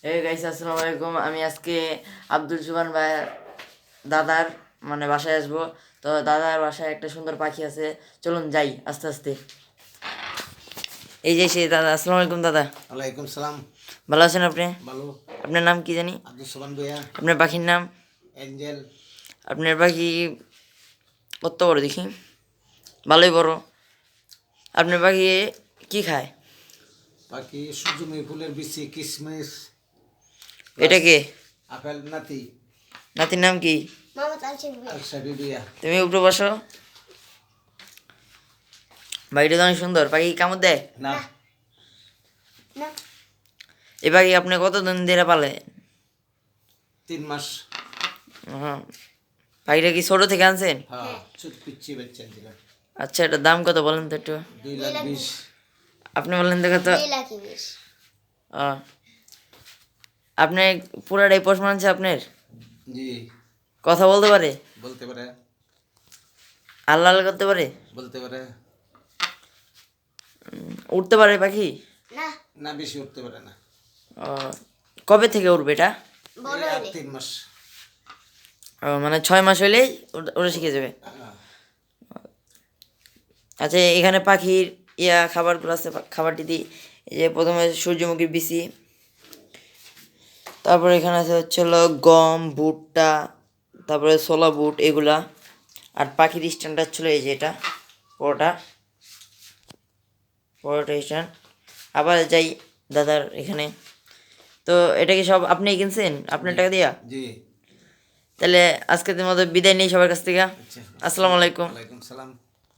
Guys আসসালামু আলাইকুম। আমি আজকে আব্দুল সুবহান ভাই দাদার বাসায় আসবো। তো দাদার বাসায় একটা সুন্দর পাখি আছে, চলুন যাই আস্তে আস্তে। এই যে সে দাদা। আসসালামু আলাইকুম দাদা। ওয়ালাইকুম সালাম। ভালো আছেন আপনি? ভালো। আপনার নাম কি জানি? আব্দুল সুবহান ভুঁইয়া। আপনার পাখির নাম? এঞ্জেল। আপনার পাখি কত বড় দেখি? ভালোই বড়। আপনার পাখি কি খায়? পাখি সূর্যমুখী ফুলের বিচি, কিশমিশ। এটা কে? আপেল নাতি। নাতির নাম কি? আলসাবি ভুঁইয়া। তুমি উপরে বসো। বাড়িটা তো অনেক সুন্দর। পাখি কামড় দেয় না। এ পাখি আপনি কতদিন ধরে পালে? 3 মাস। হ্যাঁ। পাখিটা কি ছোট থেকে আনছেন? হ্যাঁ, ছোট পিচ্ছি বাচ্চা ছিল। আচ্ছা, এটার দাম কত বলেন তো একটু? 2,20,000। আপনি বললেন তো কত? আহ, আপনি পুরাটাই পোষ মানছে আপনার? জি। কথা বলতে পারে? বলতে পারে। আল্লাহ আল্লাহ করতে পারে? বলতে পারে। উঠতে পারে পাখি? না, বেশি উঠতে পারে না। কবে থেকে উঠবে এটা? 3 মাস। 6 মাস হইলেই ওরা শিখে যাবে। হ্যাঁ। আচ্ছা, এখানে পাখির খাবারগুলো আছে, খাবারটি দিই। এই যে প্রথমে সূর্যমুখীর বিচি, তারপরে এখানে আছে হচ্ছে হলো গম, ভুট্টা, তারপরে ছোলা বুট এগুলা। আর পাখির স্ট্যান্ডটা ছিল এই যে এটা, পরোটা স্ট্যান্ড। আবার যাই দাদার এখানে। তো এটা কি সব আপনিই কিনছেন আপনার টাকা দিয়া? জি। তাহলে আজকের মতো বিদায় নেই সবার কাছ থেকে। আচ্ছা। আসসালামু আলাইকুম। ওয়ালাইকুম সালাম।